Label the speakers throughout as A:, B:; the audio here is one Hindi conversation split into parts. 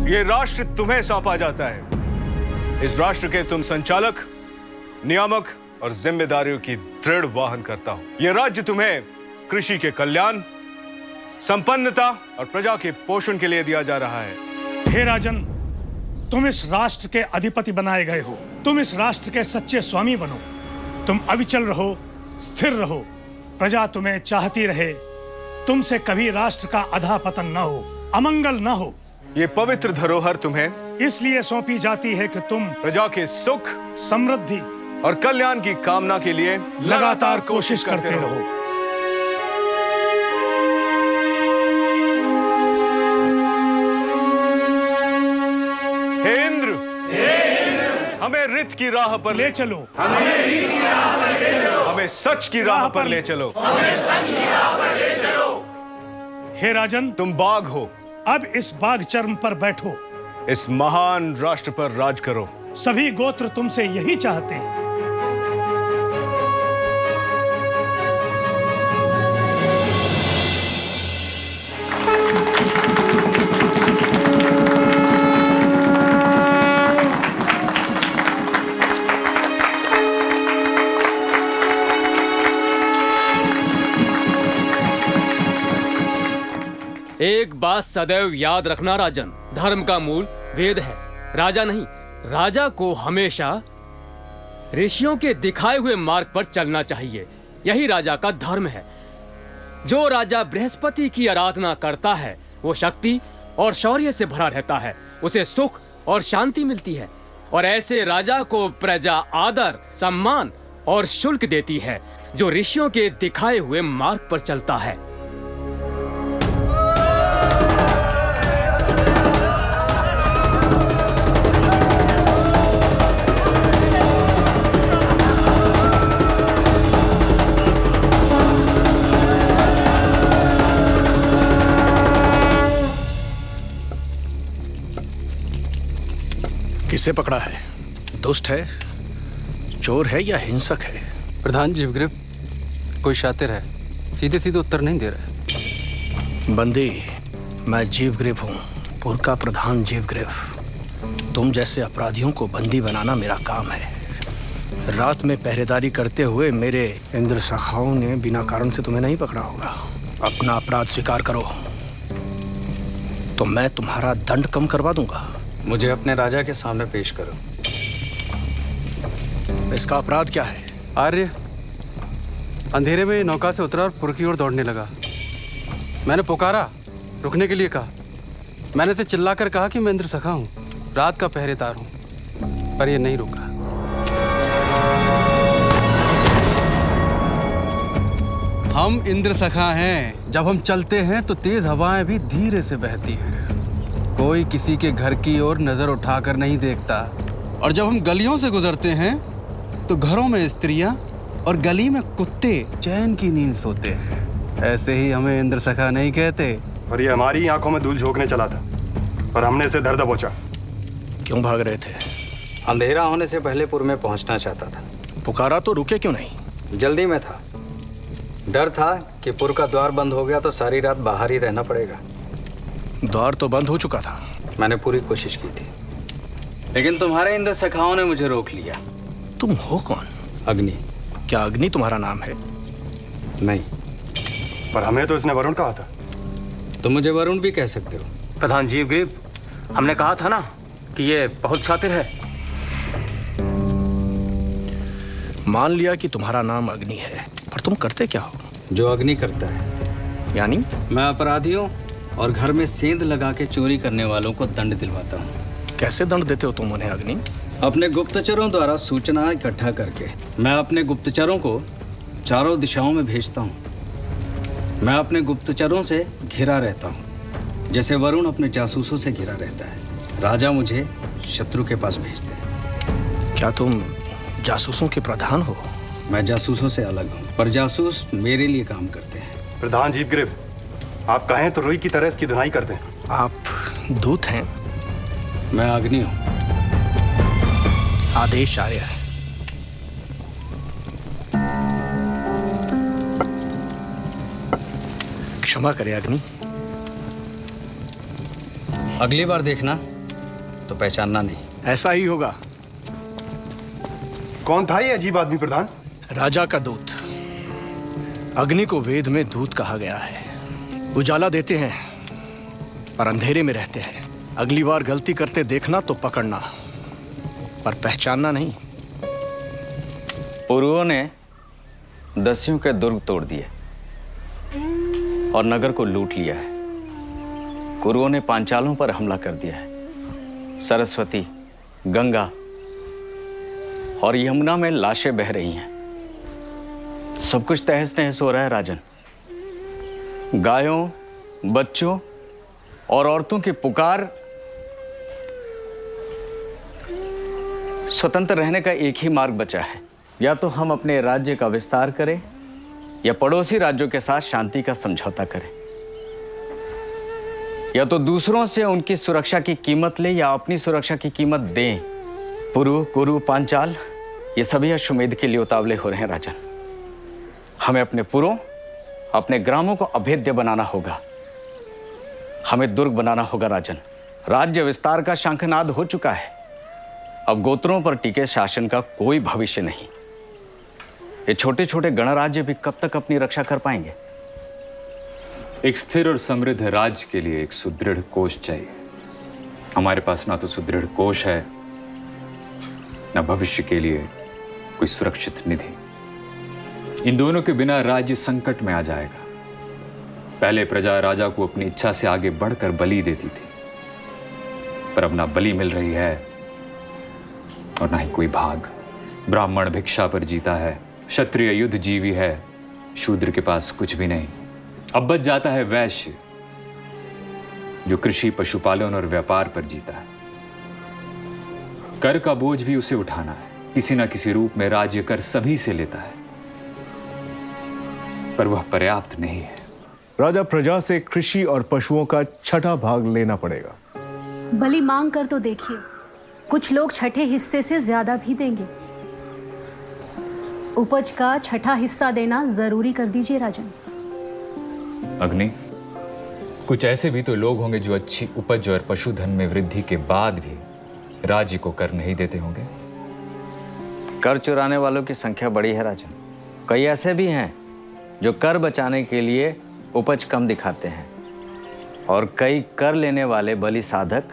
A: ये राष्ट्र तुम्हें सौंपा जाता है। इस राष्ट्र के तुम संचालक, नियामक और जिम्मेदारियों की दृढ़ वाहन करता हो। ये राज्य तुम्हें कृषि के कल्याण, संपन्नता और प्रजा के पोषण के लिए दिया जा रहा है।
B: हे राजन, तुम इस राष्ट्र के अधिपति बनाए गए हो। तुम इस राष्ट्र के सच्चे स्वामी बनो। तुम अविचल रहो, स्थिर रहो, प्रजा तुम्हें चाहती रहे। तुमसे कभी राष्ट्र का अधःपतन न हो, अमंगल न हो।
A: ये पवित्र धरोहर तुम्हें
B: इसलिए सौंपी जाती है कि तुम
A: प्रजा के सुख,
B: समृद्धि
A: और कल्याण की कामना के लिए
B: लगातार कोशिश करते रहो।
A: हे इंद्र, हमें रित की राह पर
B: ले चलो।
A: हमें सच की राह पर ले चलो।
B: हे राजन,
A: तुम बाघ हो,
B: अब इस बाघ चर्म पर बैठो।
A: इस महान राष्ट्र पर राज करो।
B: सभी गोत्र तुमसे यही चाहते हैं।
C: एक बात सदैव याद रखना राजन, धर्म का मूल वेद है, राजा नहीं। राजा को हमेशा ऋषियों के दिखाए हुए मार्ग पर चलना चाहिए। यही राजा का धर्म है। जो राजा बृहस्पति की आराधना करता है वो शक्ति और शौर्य से भरा रहता है, उसे सुख और शांति मिलती है। और ऐसे राजा को प्रजा आदर, सम्मान और शुल्क देती है जो ऋषियों के दिखाए हुए मार्ग पर चलता है।
D: किसे पकड़ा है? दुष्ट है, चोर है या हिंसक है?
E: प्रधान जीवग्रीव कोई शातिर है, सीधे सीधे उत्तर नहीं दे रहा।
D: बंदी, मैं जीवग्रीव हूँ, पुर का प्रधान जीवग्रीव। तुम जैसे अपराधियों को बंदी बनाना मेरा काम है। रात में पहरेदारी करते हुए मेरे इंद्र सखाओं ने बिना कारण से तुम्हें नहीं पकड़ा होगा। अपना अपराध स्वीकार करो तो मैं तुम्हारा दंड कम करवा दूंगा।
E: मुझे अपने राजा के सामने पेश करो।
D: इसका अपराध क्या है?
E: आर्य अंधेरे में नौका से उतरा और पुर की ओर दौड़ने लगा। मैंने पुकारा, रुकने के लिए कहा। मैंने इसे चिल्लाकर कहा कि मैं इंद्र सखा हूँ, रात का पहरेदार हूँ, पर यह नहीं रुका। हम इंद्र सखा हैं। जब हम चलते हैं तो तेज हवाएं भी धीरे से बहती हैं। कोई किसी के घर की ओर नजर उठाकर नहीं देखता। और जब हम गलियों से गुजरते हैं तो घरों में स्त्रियां और गली में कुत्ते चैन की नींद सोते हैं। ऐसे ही हमें इंद्र सखा नहीं कहते।
F: और ये हमारी आंखों में धूल झोंकने चला था, पर हमने इसे दर्द पहुंचा।
D: क्यों भाग रहे थे?
E: अंधेरा होने से पहले पुर में पहुंचना चाहता था।
D: पुकारा तो रुके क्यों नहीं?
E: जल्दी में था। डर था कि पुर का द्वार बंद हो गया तो सारी रात बाहर ही रहना पड़ेगा।
D: द्वार तो बंद हो चुका था।
E: मैंने पूरी कोशिश की थी, लेकिन तुम्हारे इंद्र सखाओं ने मुझे रोक लिया।
D: तुम हो कौन?
E: अग्नि।
D: क्या अग्नि तुम्हारा नाम है?
E: नहीं।
F: पर हमें तो इसने वरुण कहा था।
E: तुम मुझे वरुण भी कह सकते हो।
D: प्रधान जीवग्रीव, हमने कहा था ना कि ये बहुत शातिर है। मान लिया कि तुम्हारा नाम अग्नि है, पर तुम करते क्या हो?
E: जो अग्नि करता है।
D: यानी?
E: मैं अपराधियों और घर में सेंध लगा के चोरी करने वालों को दंड दिलवाता हूँ।
D: कैसे दंड देते हो तुम उन्हें अग्नि?
E: अपने गुप्तचरों द्वारा सूचना इकट्ठा करके मैं अपने गुप्तचरों को चारों दिशाओं में भेजता हूँ। मैं अपने गुप्तचरों से घिरा रहता हूँ, जैसे वरुण अपने जासूसों से घिरा रहता है। राजा मुझे शत्रु के पास भेजते हैं।
D: क्या तुम जासूसों के प्रधान हो?
E: मैं जासूसों से अलग हूँ, पर जासूस मेरे लिए काम करते हैं।
F: प्रधान जीवग्रीव, आप कहें तो रुई की तरह इसकी धुनाई कर दें।
D: आप दूत हैं?
E: मैं अग्नि हूँ।
D: आदेश आर्य है। क्षमा करें अग्नि।
E: अगली बार देखना तो पहचानना नहीं।
D: ऐसा ही होगा।
F: कौन था ये अजीब आदमी प्रधान?
D: राजा का दूत। अग्नि को वेद में दूत कहा गया है। उजाला देते हैं पर अंधेरे में रहते हैं। अगली बार गलती करते देखना तो पकड़ना, पर पहचानना नहीं।
G: पुरुओं ने दस्युओं के दुर्ग तोड़ दिए और नगर को लूट लिया है। कुरुओं ने पांचालों पर हमला कर दिया है। सरस्वती, गंगा और यमुना में लाशें बह रही हैं। सब कुछ तहस नहस हो रहा है राजन। गायों, बच्चों और औरतों की पुकार। स्वतंत्र रहने का एक ही मार्ग बचा है, या तो हम अपने राज्य का विस्तार करें या पड़ोसी राज्यों के साथ शांति का समझौता करें, या तो दूसरों से उनकी सुरक्षा की कीमत लें या अपनी सुरक्षा की कीमत दें। पुरु, कुरु, पांचाल ये सभी अश्वमेध के लिए उतावले हो रहे हैं राजन। हमें अपने पुरों, अपने ग्रामों को अभेद्य बनाना होगा। हमें दुर्ग बनाना होगा राजन। राज्य विस्तार का शंखनाद हो चुका है। अब गोत्रों पर टिके शासन का कोई भविष्य नहीं। ये छोटे छोटे गणराज्य भी कब तक अपनी रक्षा कर पाएंगे?
H: एक स्थिर और समृद्ध राज्य के लिए एक सुदृढ़ कोष चाहिए। हमारे पास ना तो सुदृढ़ कोष है, ना भविष्य के लिए कोई सुरक्षित निधि। इन दोनों के बिना राज्य संकट में आ जाएगा। पहले प्रजा राजा को अपनी इच्छा से आगे बढ़कर बलि देती थी, पर अब ना बलि मिल रही है और ना ही कोई भाग। ब्राह्मण भिक्षा पर जीता है, क्षत्रिय युद्ध जीवी है, शूद्र के पास कुछ भी नहीं। अब बच जाता है वैश्य, जो कृषि, पशुपालन और व्यापार पर जीता है। कर का बोझ भी उसे उठाना है। किसी न किसी रूप में राज्य कर सभी से लेता है, पर वह पर्याप्त नहीं है।
A: राजा प्रजा से कृषि और पशुओं का छठा भाग लेना पड़ेगा।
I: बलि मांग कर तो देखिए, कुछ लोग छठे हिस्से से ज्यादा भी देंगे। उपज का छठा हिस्सा देना जरूरी कर दीजिए राजन।
H: अग्नि, कुछ ऐसे भी तो लोग होंगे जो अच्छी उपज और पशुधन में वृद्धि के बाद भी राज्य को कर नहीं देते होंगे।
G: कर चुराने वालों की संख्या बड़ी है राजन। कई ऐसे भी हैं जो कर बचाने के लिए उपज कम दिखाते हैं, और कई कर लेने वाले बलि साधक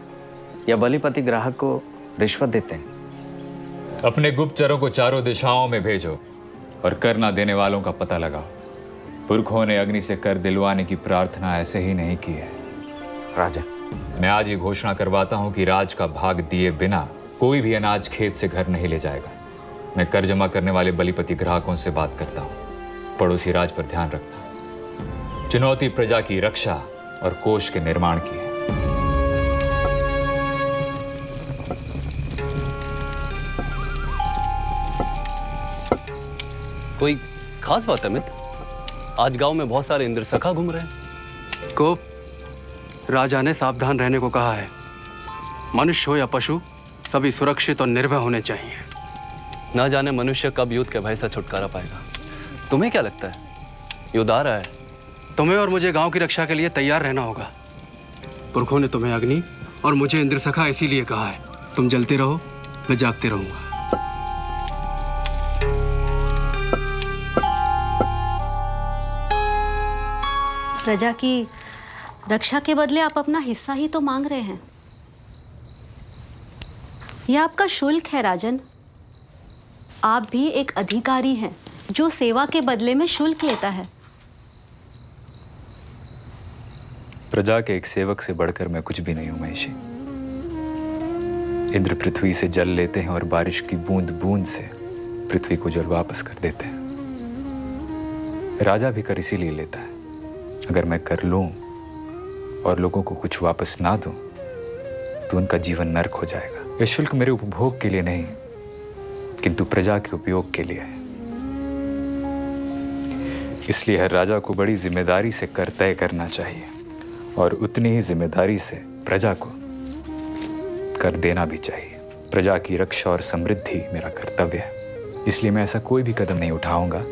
G: या बलिपति ग्राहक को रिश्वत देते हैं।
H: अपने गुप्तचरों को चारों दिशाओं में भेजो और कर ना देने वालों का पता लगाओ। पुरखों ने अग्नि से कर दिलवाने की प्रार्थना ऐसे ही नहीं की है।
G: राजन,
H: मैं आज ये घोषणा करवाता हूं कि राज का भाग दिए बिना कोई भी अनाज खेत से घर नहीं ले जाएगा। मैं कर जमा करने वाले बलिपति ग्राहकों से बात करता हूं। पड़ोसी राज पर ध्यान रखना। चुनौती प्रजा की रक्षा और कोष के निर्माण की है।
J: कोई खास बात अमित? आज गांव में बहुत सारे इंद्र सखा घूम रहे हैं।
E: को राजा ने सावधान रहने को कहा है। मनुष्य हो या पशु, सभी सुरक्षित और निर्भय होने चाहिए।
J: ना जाने मनुष्य कब युद्ध के भय से छुटकारा पाएगा। तुम्हें क्या लगता है युद्ध आ रहा है?
E: तुम्हें और मुझे गांव की रक्षा के लिए तैयार रहना होगा। पुरखों ने तुम्हें अग्नि और मुझे इंद्र सखा इसीलिए कहा है। तुम जलते रहो, मैं जागते रहूंगा।
I: प्रजा की रक्षा के बदले आप अपना हिस्सा ही तो मांग रहे हैं। यह आपका शुल्क है राजन। आप भी एक अधिकारी हैं जो सेवा के बदले में शुल्क लेता है।
H: प्रजा के एक सेवक से बढ़कर मैं कुछ भी नहीं हूं महिषी। इंद्र पृथ्वी से जल लेते हैं और बारिश की बूंद बूंद से पृथ्वी को जल वापस कर देते हैं। राजा भी कर इसीलिए लेता है। अगर मैं कर लूं और लोगों को कुछ वापस ना दूं तो उनका जीवन नरक हो जाएगा। यह शुल्क मेरे उपभोग के लिए नहीं किंतु प्रजा के उपयोग के लिए है। इसलिए हर राजा को बड़ी जिम्मेदारी से कर तय करना चाहिए और उतनी ही जिम्मेदारी से प्रजा को कर देना भी चाहिए। प्रजा की रक्षा और समृद्धि मेरा कर्तव्य है। इसलिए मैं ऐसा कोई भी कदम नहीं उठाऊंगा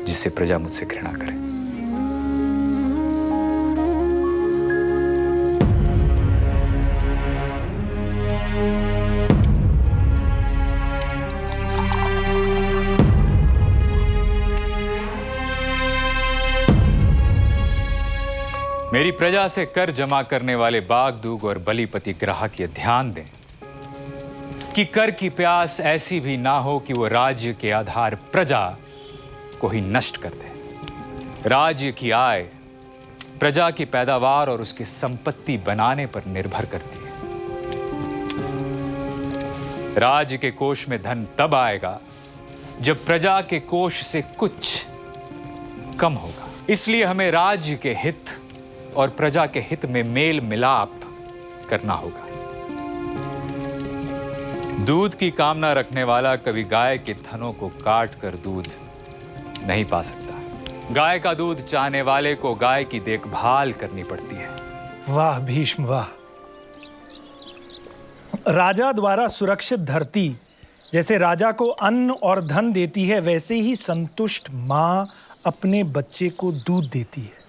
H: जिससे प्रजा मुझसे घृणा करे। मेरी प्रजा से कर जमा करने वाले बागदूग और बलिपति ग्राहक ये ध्यान दें कि कर की प्यास ऐसी भी ना हो कि वो राज्य के आधार प्रजा को ही नष्ट कर दे। राज्य की आय प्रजा की पैदावार और उसकी संपत्ति बनाने पर निर्भर करती है। राज्य के कोष में धन तब आएगा जब प्रजा के कोष से कुछ कम होगा। इसलिए हमें राज्य के हित और प्रजा के हित में मेल मिलाप करना होगा। दूध की कामना रखने वाला कभी गाय के थनों को काट कर दूध नहीं पा सकता। गाय का दूध चाहने वाले को गाय की देखभाल करनी पड़ती है।
B: वाह भीष्म वाह। राजा द्वारा सुरक्षित धरती जैसे राजा को अन्न और धन देती है, वैसे ही संतुष्ट माँ अपने बच्चे को दूध देती है।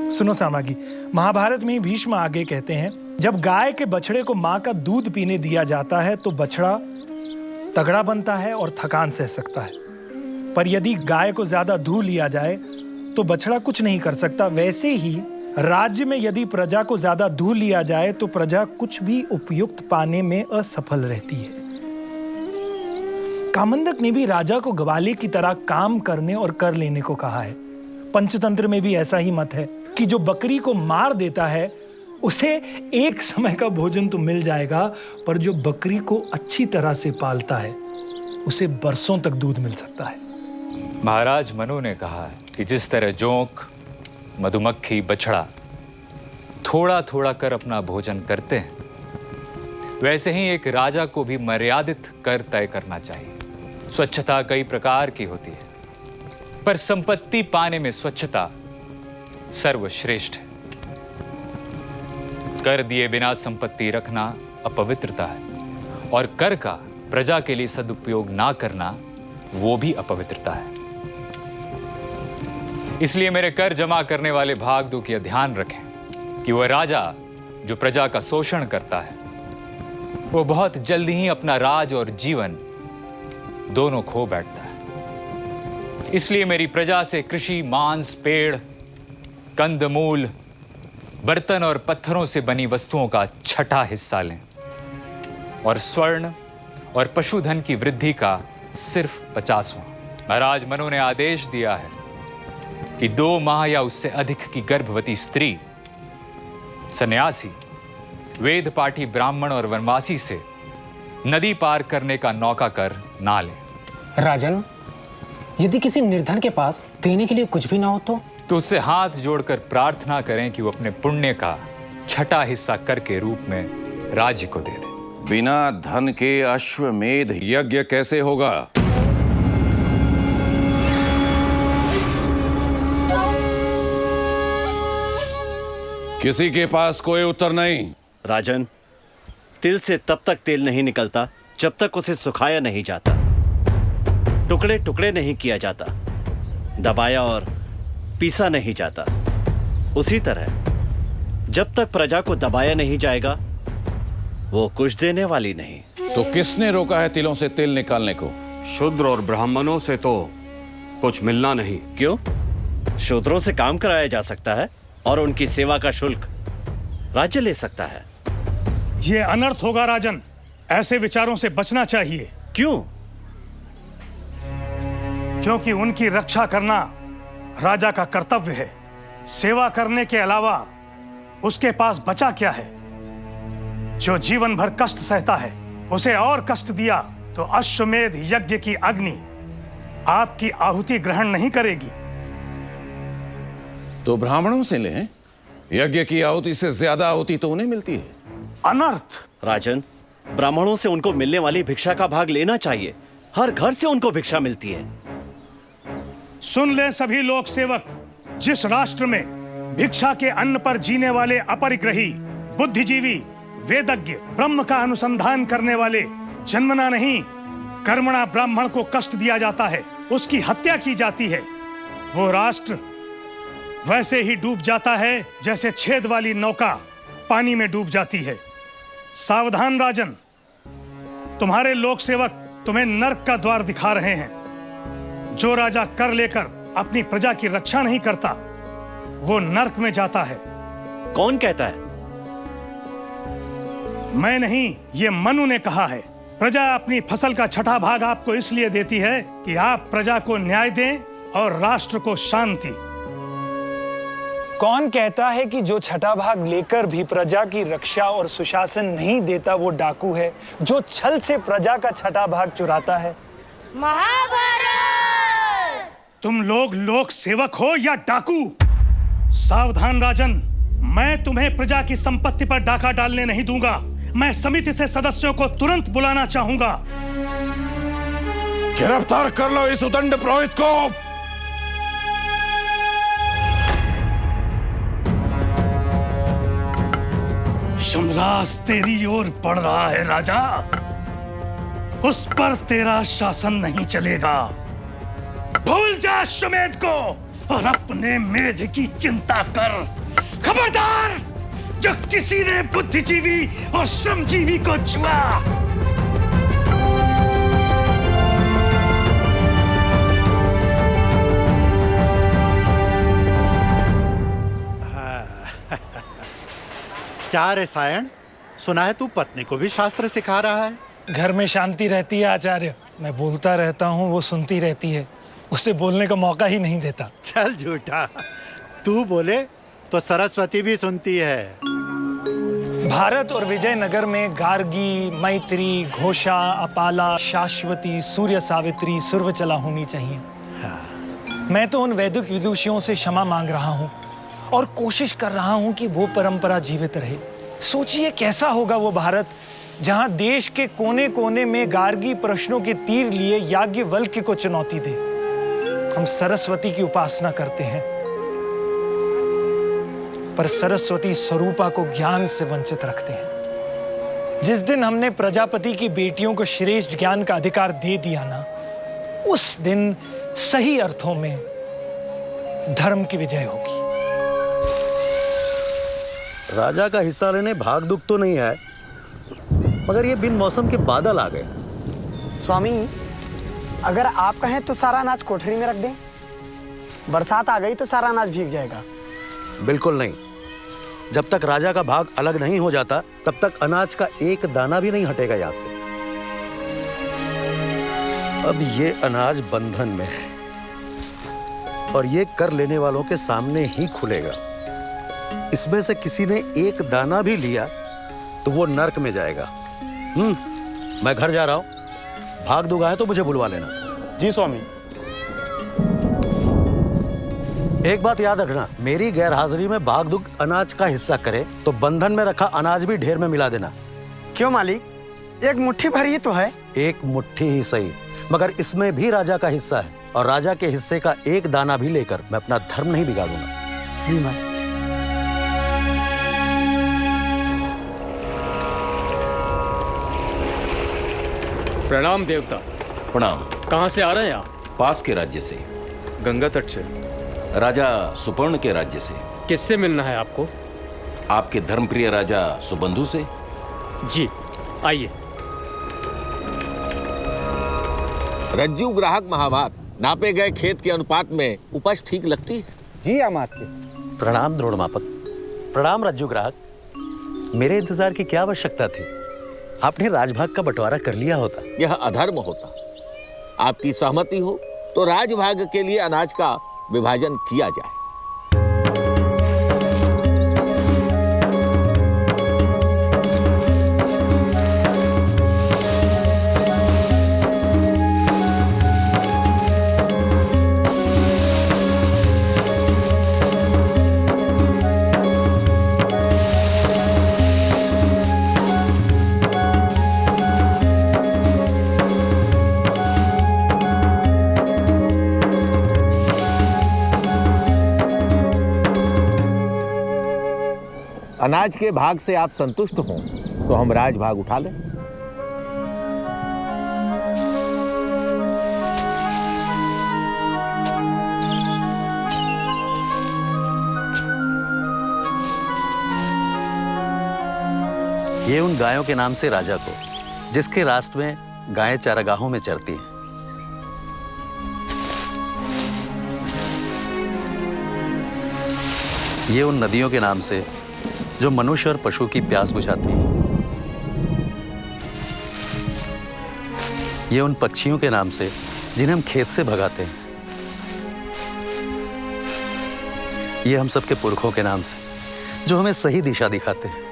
B: सुनो सामागी, महाभारत में भीष्म आगे कहते हैं, जब गाय के बछड़े को माँ का दूध पीने दिया जाता है तो बछड़ा तगड़ा बनता है और थकान सह सकता है, पर यदि गाय को ज्यादा दूध लिया जाए तो बछड़ा कुछ नहीं कर सकता। वैसे ही राज्य में यदि प्रजा को ज्यादा दूध लिया जाए तो प्रजा कुछ भी उपयुक्त पाने में असफल रहती है। कामंदक ने भी राजा को ग्वाले की तरह काम करने और कर लेने को कहा है। पंचतंत्र में भी ऐसा ही मत है कि जो बकरी को मार देता है उसे एक समय का भोजन तो मिल जाएगा, पर जो बकरी को अच्छी तरह से पालता है उसे बरसों तक दूध मिल सकता है।
H: महाराज मनु ने कहा है कि जिस तरह जोंक, मधुमक्खी, बछड़ा थोड़ा थोड़ा कर अपना भोजन करते हैं, वैसे ही एक राजा को भी मर्यादित कर तय करना चाहिए। स्वच्छता कई प्रकार की होती है, पर संपत्ति पाने में स्वच्छता सर्वश्रेष्ठ है। कर दिए बिना संपत्ति रखना अपवित्रता है और कर का प्रजा के लिए सदुपयोग ना करना वो भी अपवित्रता है। इसलिए मेरे कर जमा करने वाले भागदूक यह ध्यान रखें कि वह राजा जो प्रजा का शोषण करता है वो बहुत जल्दी ही अपना राज और जीवन दोनों खो बैठता है। इसलिए मेरी प्रजा से कृषि, मांस, पेड़, कंदमूल, बर्तन और पत्थरों से बनी वस्तुओं का छठा हिस्सा लें और स्वर्ण और पशुधन की वृद्धि का सिर्फ 50वां। महाराज मनु ने आदेश दिया है कि 2 माह या उससे अधिक की गर्भवती स्त्री, सन्यासी, वेद पाठी ब्राह्मण और वनवासी से नदी पार करने का नौका कर ना लें।
K: राजन, यदि किसी निर्धन के पास देने के लिए कुछ भी ना हो तो
H: उससे हाथ जोड़कर प्रार्थना करें कि वो अपने पुण्य का छठा हिस्सा कर के रूप में राज्य को दे दे।
L: बिना धन के अश्वमेध यज्ञ कैसे होगा? किसी के पास कोई उत्तर नहीं।
J: राजन, तिल से तब तक तेल नहीं निकलता जब तक उसे सुखाया नहीं जाता, टुकड़े टुकड़े नहीं किया जाता
M: दबाया और पीसा नहीं जाता, उसी तरह जब तक प्रजा को दबाया नहीं जाएगा वो कुछ देने वाली नहीं।
L: तो किसने रोका है तिलों से तेल निकालने को?
J: शूद्र और ब्राह्मणों से तो कुछ मिलना नहीं।
M: क्यों? शूद्रों से काम कराया जा सकता है और उनकी सेवा का शुल्क राज्य ले सकता है।
B: ये अनर्थ होगा राजन, ऐसे विचारों से बचना चाहिए।
M: क्यों?
B: क्योंकि उनकी रक्षा करना राजा का कर्तव्य है। सेवा करने के अलावा उसके पास बचा क्या है? जो जीवन भर कष्ट सहता है, उसे और कष्ट दिया तो अश्वमेध यज्ञ की अग्नि आपकी आहुति ग्रहण नहीं करेगी।
L: तो ब्राह्मणों से लें, यज्ञ की आहुति से ज्यादा आहुति तो उन्हें मिलती है।
B: अनर्थ।
M: राजन, ब्राह्मणों से उनको मिलने वाली भिक्षा का भाग लेना चाहिए। हर घर से उनको भिक्षा मिलती है।
B: सुन ले सभी लोक सेवक, जिस राष्ट्र में भिक्षा के अन्न पर जीने वाले अपरिग्रही, बुद्धिजीवी, वेदज्ञ, ब्रह्म का अनुसंधान करने वाले जन्मना नहीं कर्मणा ब्राह्मण को कष्ट दिया जाता है, उसकी हत्या की जाती है, वो राष्ट्र वैसे ही डूब जाता है जैसे छेद वाली नौका पानी में डूब जाती है। सावधान राजन, तुम्हारे लोक सेवक तुम्हें नर्क का द्वार दिखा रहे हैं। जो राजा कर लेकर अपनी प्रजा की रक्षा नहीं करता वो नर्क में जाता है।
M: कौन कहता है?
B: मैं नहीं, ये मनु ने कहा है। प्रजा अपनी फसल का छठा भाग आपको इसलिए देती है कि आप प्रजा को न्याय दें और राष्ट्र को शांति।
N: कौन कहता है कि जो छठा भाग लेकर भी प्रजा की रक्षा और सुशासन नहीं देता वो डाकू है, जो छल से प्रजा का छठा भाग चुराता है?
B: महाभारत। तुम लोग लोक सेवक हो या डाकू? सावधान राजन, मैं तुम्हें प्रजा की संपत्ति पर डाका डालने नहीं दूंगा। मैं समिति से सदस्यों को तुरंत बुलाना चाहूंगा।
L: गिरफ्तार कर लो इस उदंड पुरोहित को।
B: यमराज तेरी ओर बढ़ रहा है राजा, उस पर तेरा शासन नहीं चलेगा। भूल जा अश्वमेध को और अपने मेध की चिंता कर। खबरदार, जो किसी ने बुद्धिजीवी और श्रमजीवी को छुआ।
O: क्या रे सायण, सुना है तू पत्नी को भी शास्त्र सिखा रहा है?
N: घर में शांति रहती है आचार्य। मैं बोलता रहता हूँ, वो सुनती रहती है। उसे बोलने का मौका ही नहीं देता।
O: चल झूठा, तू बोले तो सरस्वती भी सुनती है।
N: भारत और विजयनगर में गार्गी, मैत्री, घोषा, अपाला, शाश्वती, सूर्य सावित्री, सुर्वचला होनी चाहिए। मैं तो उन वैदिक विदुषियों से क्षमा मांग रहा हूँ और कोशिश कर रहा हूं कि वो परंपरा जीवित रहे। सोचिए कैसा होगा वो भारत जहां देश के कोने कोने में गार्गी प्रश्नों के तीर लिए याज्ञवल्क्य को चुनौती दे। हम सरस्वती की उपासना करते हैं, पर सरस्वती स्वरूपा को ज्ञान से वंचित रखते हैं। जिस दिन हमने प्रजापति की बेटियों को श्रेष्ठ ज्ञान का अधिकार दे दिया ना, उस दिन सही अर्थों में धर्म की विजय होगी।
P: राजा का हिस्सा लेने भाग दुख तो नहीं है, मगर ये बिन मौसम के बादल आ गए।
Q: स्वामी, अगर आप कहें तो सारा अनाज कोठरी में रख दें। बरसात आ गई तो सारा अनाज भीग जाएगा।
P: बिल्कुल नहीं। जब तक राजा का भाग अलग नहीं हो जाता तब तक अनाज का एक दाना भी नहीं हटेगा यहाँ से। अब ये अनाज बंधन में है और ये कर लेने वालों के सामने ही खुलेगा। इसमें से किसी ने एक दाना भी लिया तो वो नर्क में जाएगा। मैं घर जा रहा हूं, भाग दूंगा है तो मुझे बुलवा लेना।
N: जी स्वामी।
P: एक बात याद रखना, मेरी गैर हाजिरी में भाग दुग अनाज का हिस्सा करे तो बंधन में रखा अनाज भी ढेर में मिला देना।
Q: क्यों मालिक, एक मुट्ठी भर ही तो है।
P: एक मुट्ठी ही सही, मगर इसमें भी राजा का हिस्सा है और राजा के हिस्से का एक दाना भी लेकर मैं अपना धर्म नहीं बिगाड़ूंगा।
Q: जी मालिक।
C: प्रणाम देवता।
L: प्रणाम।
C: कहाँ से आ रहे हैं आप?
L: पास के राज्य से।
M: गंगा तट से।
L: राजा सुपर्ण के राज्य से।
C: किससे मिलना है आपको?
L: आपके धर्मप्रिय राजा सुबंधु से।
C: जी आइए।
R: रज्जू ग्राहक महाभाग, नापे गए खेत के अनुपात में उपज ठीक लगती है?
Q: जी अमात्य।
G: प्रणाम द्रोण मापक। प्रणाम रज्जू ग्राहक। मेरे इंतजार की क्या आवश्यकता थी? आपने राजभाग का बंटवारा कर लिया होता।
R: यह अधर्म होता। आपकी सहमति हो तो राजभाग के लिए अनाज का विभाजन किया जाए। अनाज के भाग से आप संतुष्ट हों तो हम राज भाग उठा लें।
G: ये उन गायों के नाम से राजा को, जिसके रास्ते में गायें चारागाहों में चरती हैं। ये उन नदियों के नाम से जो मनुष्य और पशु की प्यास बुझाती है। ये उन पक्षियों के नाम से जिन्हें हम खेत से भगाते हैं। ये हम सबके पुरखों के नाम से जो हमें सही दिशा दिखाते हैं।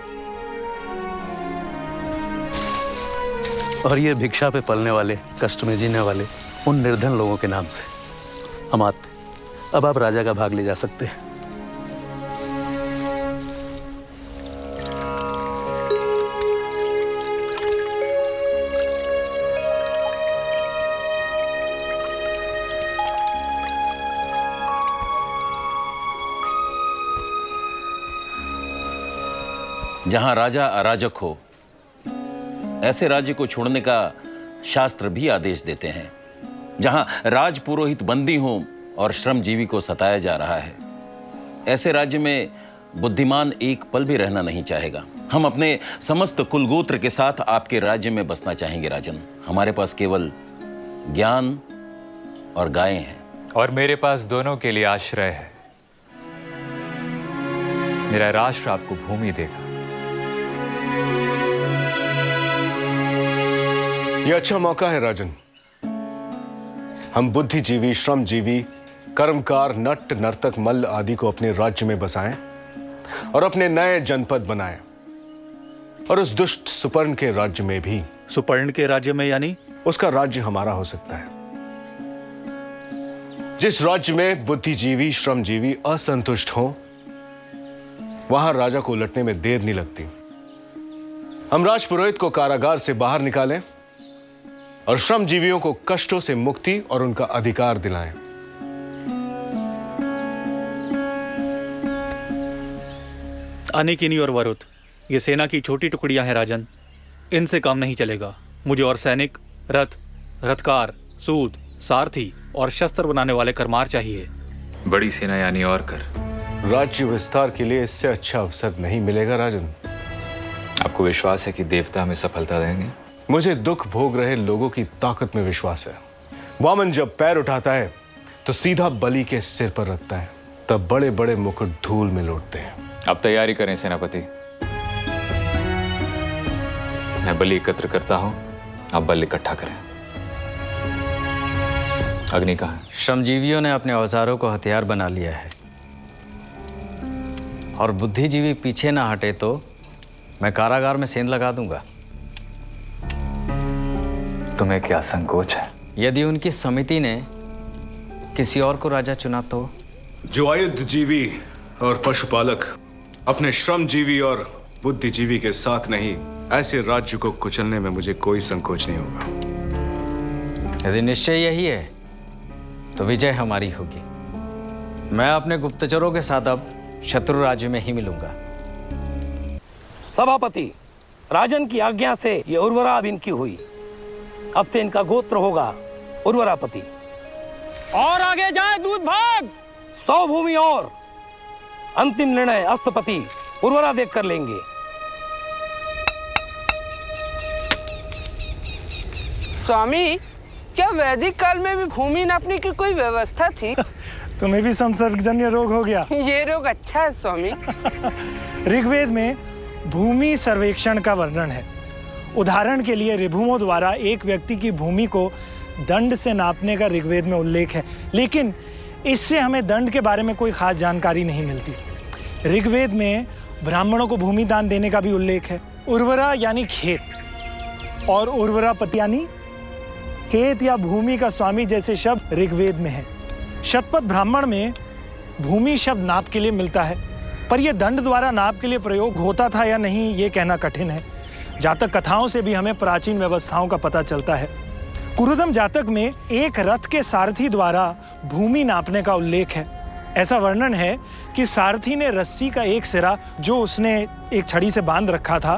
G: और ये भिक्षा पे पलने वाले, कष्ट में जीने वाले उन निर्धन लोगों के नाम से। अमात्य, अब आप राजा का भाग ले जा सकते हैं।
L: जहां राजा अराजक हो, ऐसे राज्य को छोड़ने का शास्त्र भी आदेश देते हैं। जहां राज पुरोहित बंदी हो और श्रमजीवी को सताया जा रहा है, ऐसे राज्य में बुद्धिमान एक पल भी रहना नहीं चाहेगा। हम अपने समस्त कुलगोत्र के साथ आपके राज्य में बसना चाहेंगे राजन। हमारे पास केवल ज्ञान और गायें हैं।
H: और मेरे पास दोनों के लिए आश्रय है। मेरा राष्ट्र आपको भूमि देगा।
A: यह अच्छा मौका है राजन। हम बुद्धिजीवी, श्रमजीवी, कर्मकार, नट, नर्तक, मल्ल आदि को अपने राज्य में बसाएं और अपने नए जनपद बनाएं। और उस दुष्ट सुपर्ण के राज्य में भी।
O: सुपर्ण के राज्य में यानी?
A: उसका राज्य हमारा हो सकता है। जिस राज्य में बुद्धिजीवी, श्रमजीवी असंतुष्ट हो, वहां राजा को उलटने में देर नहीं लगती। हम राजपुरोहित को कारागार से बाहर निकालें और श्रमजीवियों को कष्टों से मुक्ति और उनका अधिकार दिलाएं।
O: अनिकिनी और वरुद, ये सेना की छोटी टुकड़ियां हैं राजन। इनसे काम नहीं चलेगा। मुझे और सैनिक, रथ, रथकार, सूत, सारथी और शस्त्र बनाने वाले करमार चाहिए।
H: बड़ी सेना यानी और कर।
A: राज्य विस्तार के लिए इससे अच्छा अवसर नहीं मिलेगा राजन।
H: आपको विश्वास है कि देवता हमें सफलता देंगे?
A: मुझे दुख भोग रहे लोगों की ताकत में विश्वास है। वामन जब पैर उठाता है तो सीधा बलि के सिर पर रखता है, तब बड़े बड़े मुकुट धूल में लौटते हैं।
H: अब तैयारी करें सेनापति। मैं बलि एकत्र करता हूं, आप बल इकट्ठा करें। अग्नि कहाँ है?
G: श्रमजीवियों ने अपने औजारों को हथियार बना लिया है और बुद्धिजीवी पीछे ना हटे तो मैं कारागार में सेंध लगा दूंगा।
H: तुम्हें क्या संकोच है?
G: यदि उनकी समिति ने किसी और को राजा चुना तो?
A: जो आयुधजीवी और पशुपालक अपने श्रमजीवी और बुद्धिजीवी के साथ नहीं, ऐसे राज्य को कुचलने में मुझे कोई संकोच नहीं होगा।
G: यदि निश्चय यही है तो विजय हमारी होगी। मैं अपने गुप्तचरों के साथ अब शत्रु राज्य में ही मिलूंगा।
S: सभापति, राजन की आज्ञा से ये उर्वरा अब इनकी हुई। अब से इनका गोत्र होगा उर्वरापति। और आगे जाए दूध भाग। 100 भूमि और अंतिम निर्णय अस्तपति उर्वरा देख कर लेंगे।
T: स्वामी, क्या वैदिक काल में भी भूमि नापने की कोई व्यवस्था थी?
N: तुम्हें भी संसर्गजन्य रोग हो गया।
T: ये रोग अच्छा है स्वामी।
N: ऋग्वेद में भूमि सर्वेक्षण का वर्णन है। उदाहरण के लिए ऋभुओं द्वारा एक व्यक्ति की भूमि को दंड से नापने का ऋग्वेद में उल्लेख है, लेकिन इससे हमें दंड के बारे में कोई खास जानकारी नहीं मिलती। ऋग्वेद में ब्राह्मणों को भूमि दान देने का भी उल्लेख है। उर्वरा यानी खेत और उर्वरापति यानी खेत या भूमि का स्वामी जैसे शब्द ऋग्वेद में है। शतपथ ब्राह्मण में भूमि शब्द नाप के लिए मिलता है, पर यह दंड द्वारा नाप के लिए प्रयोग होता था या नहीं ये कहना कठिन है। जातक कथाओं से भी हमें प्राचीन व्यवस्थाओं का पता चलता है। कुरुदम जातक में एक रथ के सारथी द्वारा भूमि नापने का उल्लेख है। ऐसा वर्णन है कि सारथी ने रस्सी का एक सिरा जो उसने एक छड़ी से बांध रखा था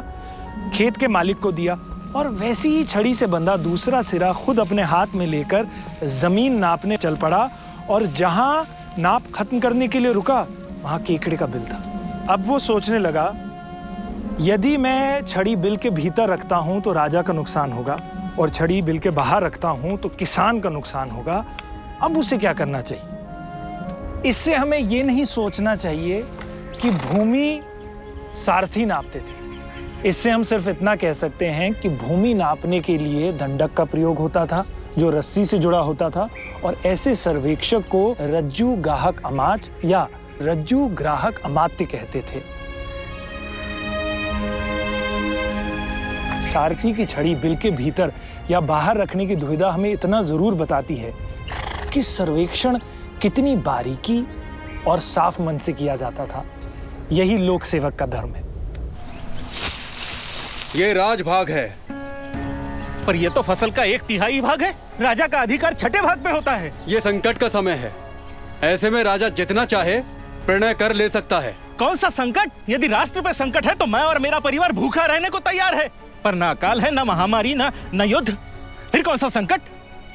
N: खेत के मालिक को दिया, और वैसी ही छड़ी से बंधा दूसरा सिरा खुद अपने हाथ में लेकर जमीन नापने चल पड़ा, और जहां नाप खत्म करने के लिए रुका वहां केकड़े का बिल था। अब वो सोचने लगा, यदि मैं छड़ी बिल के भीतर रखता हूं तो राजा का नुकसान होगा, और छड़ी बिल के बाहर रखता हूं तो किसान का नुकसान होगा। अब उसे क्या करना चाहिए? इससे हमें ये नहीं सोचना चाहिए कि भूमि सारथी नापते थे। इससे हम सिर्फ इतना कह सकते हैं कि भूमि नापने के लिए दंडक का प्रयोग होता था जो रस्सी से जुड़ा होता था, और ऐसे सर्वेक्षक को रज्जु गाहक अमाच या रज्जु ग्राहक अमात्य कहते थे। सारथी की छड़ी बिल के भीतर या बाहर रखने की दुविधा हमें इतना जरूर बताती है कि सर्वेक्षण कितनी बारीकी और साफ मन से किया जाता था। यही लोक सेवक का धर्म है।
O: ये राजभाग है, पर यह तो फसल का 1/3 भाग है। राजा का अधिकार 6ठे भाग पे होता है।
C: ये संकट का समय है, ऐसे में राजा जितना चाहे निर्णय कर ले सकता है।
O: कौन सा संकट? यदि राष्ट्र पे संकट है तो मैं और मेरा परिवार भूखा रहने को तैयार है, पर ना अकाल है, ना महामारी, ना युद्ध। फिर कौन सा संकट?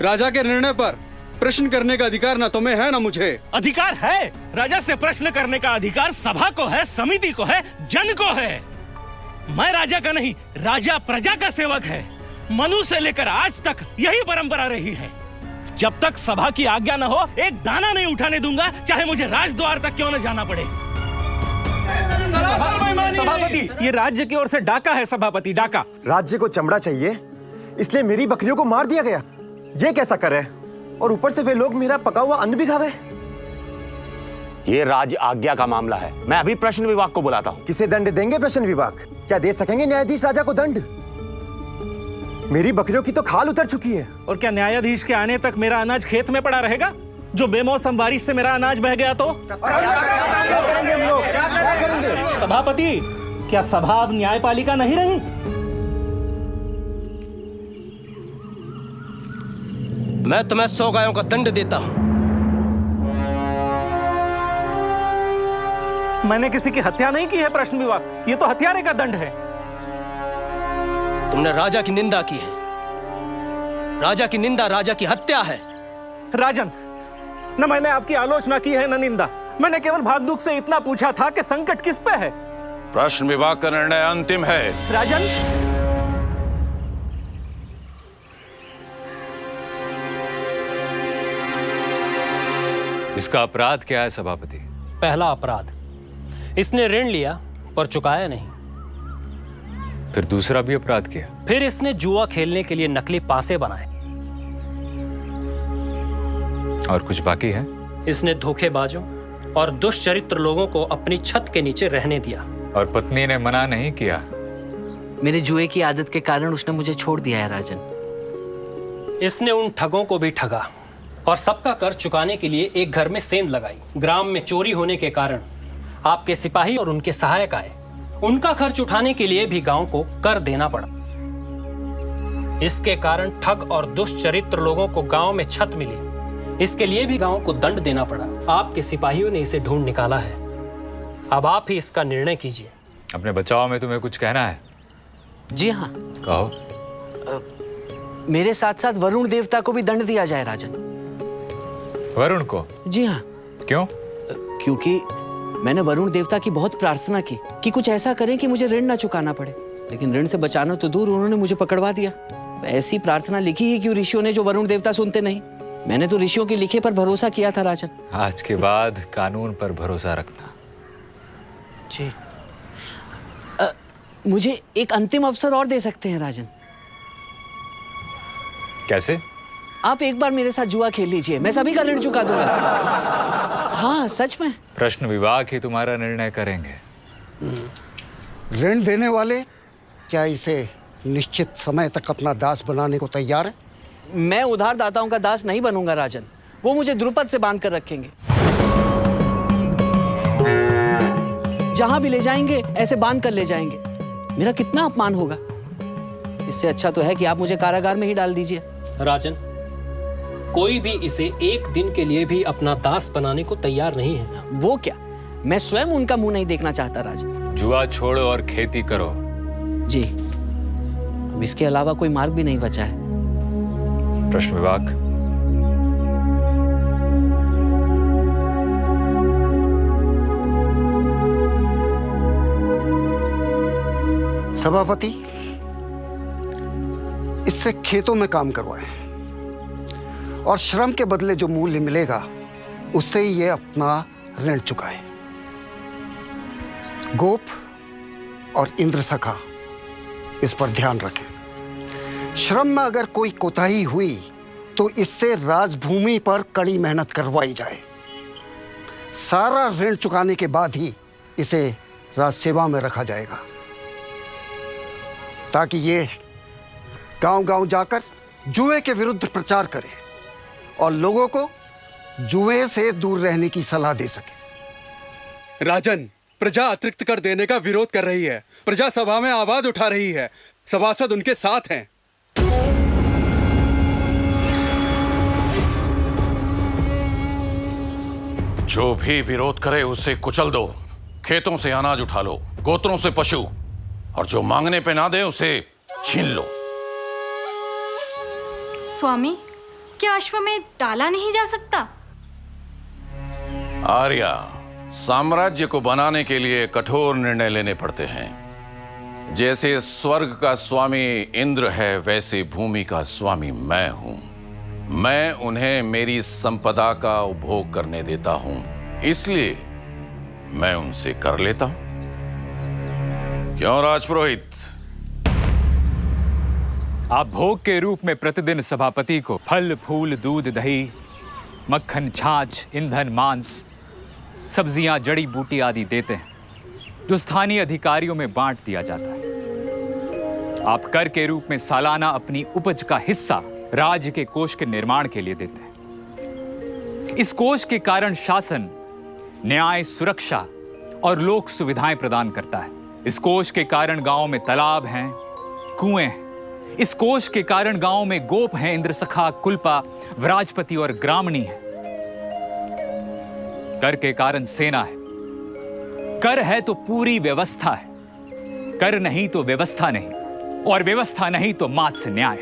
C: राजा के निर्णय पर प्रश्न करने का अधिकार ना तुम्हें है ना मुझे।
O: अधिकार है, राजा से प्रश्न करने का अधिकार सभा को है, समिति को है, जन को है। मैं राजा का नहीं, राजा प्रजा का सेवक है। मनु से लेकर आज तक यही परंपरा रही है। जब तक सभा की आज्ञा न हो एक दाना नहीं उठाने दूंगा, चाहे मुझे राजद्वार तक क्यों न जाना पड़े।
K: सभापति, ये राज्य की ओर से डाका है। सभापति, डाका।
F: राज्य को चमड़ा चाहिए, इसलिए मेरी बकरियों को मार दिया गया। ये कैसा कर है? और ऊपर से वे लोग मेरा पका हुआ अन्न भी खावे।
R: ये राज आज्ञा का मामला है। मैं अभी प्रश्न विभाग को बुलाता हूँ।
F: किसे दंड देंगे प्रश्न विभाग? क्या दे सकेंगे न्यायाधीश राजा को दंड? मेरी बकरियों की तो खाल उतर चुकी है।
K: और क्या न्यायाधीश के आने तक मेरा अनाज खेत में पड़ा रहेगा? जो बेमौसम बारिश से मेरा अनाज बह गया तो? सभापति, क्या सभा अब न्यायपालिका नहीं रही?
S: मैं तुम्हें 100 गायों का दंड देता हूं।
K: मैंने किसी की हत्या नहीं की है प्रश्न विभाग, ये तो हत्यारे का दंड है।
S: तुमने राजा की निंदा की है। राजा की निंदा राजा की हत्या है।
K: राजन, न मैंने आपकी आलोचना की है न निंदा। मैंने केवल भागदूक से इतना पूछा था कि संकट किस पे है।
L: प्रश्न विभाग का निर्णय अंतिम है।
K: राजन,
H: इसका अपराध क्या है सभापति?
M: पहला अपराध, इसने ऋण लिया पर चुकाया नहीं।
H: फिर दूसरा भी अपराध किया।
M: फिर इसने जुआ खेलने के लिए नकली पासे बनाए।
H: और कुछ बाकी है?
M: इसने धोखेबाजों और दुष्चरित्र लोगों को अपनी छत के नीचे रहने दिया।
H: और पत्नी ने मना नहीं किया।
U: मेरे जुए की आदत के कारण उसने मुझे छोड़ दिया है राजन।
M: इसने उन ठगों को भी ठगा और सबका कर चुकाने के लिए एक घर में सेंध लगाई। ग्राम में चोरी होने के कारण आपके सिपाही और उनके सहायक आए। उनका खर्च उठाने के लिए भी गांव को कर देना पड़ा। इसके कारण ठग और दुष्चरित्र लोगों को गांव में छत मिली। इसके लिए भी गांव को दंड देना पड़ा। आपके सिपाहियों ने इसे ढूंढ निकाला है। अब आप ही इसका निर्णय कीजिए।
H: अपने बचाव में तुम्हें कुछ कहना है?
U: जी हाँ,
H: कहो।
U: मेरे साथ साथ वरुण देवता को भी दंड दिया जाए राजन।
H: वरुण को?
U: जी हाँ।
H: क्यों?
U: क्योंकि मैंने वरुण देवता की बहुत प्रार्थना की कि कुछ ऐसा करें कि मुझे ऋण ना चुकाना पड़े, लेकिन ऋण से बचाना तो दूर, उन्होंने मुझे पकड़वा दिया। ऐसी प्रार्थना लिखी ही क्यों ऋषियों ने जो वरुण देवता सुनते नहीं। मैंने तो ऋषियों के लिखे पर भरोसा किया था राजन।
H: आज के बाद कानून पर भरोसा रखना।
U: जी। मुझे एक अंतिम अवसर और दे सकते हैं राजन।
H: कैसे?
U: आप एक बार मेरे साथ जुआ खेल लीजिए, मैं सभी का ऋण चुका दूंगा। हाँ सच में।
H: प्रश्न विभाग ही तुम्हारा निर्णय करेंगे।
P: ऋण देने वाले क्या इसे निश्चित समय तक अपना दास बनाने को तैयार है?
U: मैं उधारदाताओं का दास नहीं बनूंगा राजन, वो मुझे द्रुपद से बांध कर रखेंगे। जहां भी ले जाएंगे ऐसे बांध कर ले जाएंगे। मेरा कितना अपमान होगा। इससे अच्छा तो है कि आप मुझे कारागार में ही डाल दीजिए।
M: राजन, कोई भी इसे एक दिन के लिए भी अपना दास बनाने को तैयार नहीं है।
U: वो क्या, मैं स्वयं उनका मुंह नहीं देखना चाहता राजन।
H: जुआ छोड़ो और खेती करो।
U: जी, अब इसके अलावा कोई मार्ग भी नहीं बचा है।
H: प्रश्न विभाग।
P: सभापति, इससे खेतों में काम करवाएं और श्रम के बदले जो मूल्य मिलेगा उससे ही ये अपना ऋण चुकाए। गोप और इंद्र सखा इस पर ध्यान रखें। श्रम में अगर कोई कोताही हुई तो इससे राजभूमि पर कड़ी मेहनत करवाई जाए। सारा ऋण चुकाने के बाद ही इसे राजसेवा में रखा जाएगा, ताकि ये गांव-गांव जाकर जुए के विरुद्ध प्रचार करे और लोगों को जुए से दूर रहने की सलाह दे सके।
E: राजन, प्रजा अतिरिक्त कर देने का विरोध कर रही है। प्रजा सभा में आवाज उठा रही है। सभासद उनके साथ हैं।
L: जो भी विरोध करे उसे कुचल दो। खेतों से अनाज उठा लो, गोत्रों से पशु, और जो मांगने पे ना दे उसे छीन लो।
D: स्वामी, क्या अश्वमेध डाला नहीं जा सकता?
L: आर्या, साम्राज्य को बनाने के लिए कठोर निर्णय लेने पड़ते हैं। जैसे स्वर्ग का स्वामी इंद्र है, वैसे भूमि का स्वामी मैं हूं। मैं उन्हें मेरी संपदा का उपभोग करने देता हूं, इसलिए मैं उनसे कर लेता हूं। क्यों राजपुरोहित?
H: आप भोग के रूप में प्रतिदिन सभापति को फल, फूल, दूध, दही, मक्खन, छाछ, ईंधन, मांस, सब्जियां, जड़ी बूटी आदि देते हैं, जो स्थानीय अधिकारियों में बांट दिया जाता है। आप कर के रूप में सालाना अपनी उपज का हिस्सा राज्य के कोष के निर्माण के लिए देते हैं। इस कोष के कारण शासन न्याय, सुरक्षा और लोक सुविधाएं प्रदान करता है। इस कोष के कारण गांव में तालाब हैं, कुएं हैं। इस कोष के कारण गांव में गोप हैं, इंद्रसखा, कुलपा, व्राजपति और ग्रामणी है। कर के कारण सेना है। कर है तो पूरी व्यवस्था है। कर नहीं तो व्यवस्था नहीं, और व्यवस्था नहीं तो मात्स्य न्याय।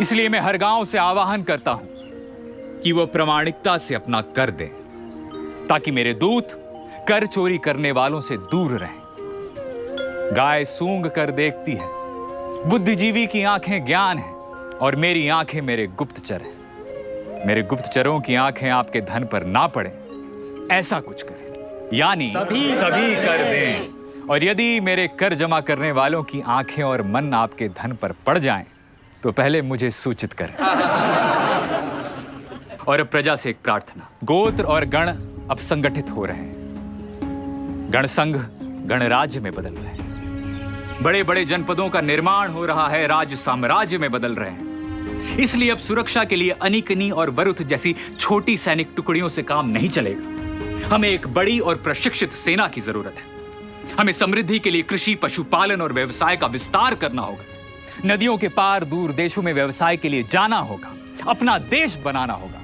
H: इसलिए मैं हर गांव से आह्वान करता हूं कि वो प्रामाणिकता से अपना कर दें, ताकि मेरे दूत कर चोरी करने वालों से दूर रहें। गाय सूंघ कर देखती है, बुद्धिजीवी की आंखें ज्ञान है, और मेरी आंखें मेरे गुप्तचर हैं। मेरे गुप्तचरों की आंखें आपके धन पर ना पड़े, ऐसा कुछ करें। यानी सभी कर दें। और यदि मेरे कर जमा करने वालों की आंखें और मन आपके धन पर पड़ जाएं, तो पहले मुझे सूचित करें। और अब प्रजा से एक प्रार्थना। गोत्र और गण अब संगठित हो रहे हैं। गण संघ गणराज्य में बदल रहे हैं। बड़े बड़े जनपदों का निर्माण हो रहा है, राज्य साम्राज्य में बदल रहे हैं। इसलिए अब सुरक्षा के लिए अनिकनी और वरुथ जैसी छोटी सैनिक टुकड़ियों से काम नहीं चलेगा। हमें एक बड़ी और प्रशिक्षित सेना की जरूरत है। हमें समृद्धि के लिए कृषि, पशुपालन और व्यवसाय का विस्तार करना होगा। नदियों के पार दूर देशों में व्यवसाय के लिए जाना होगा, अपना देश बनाना होगा।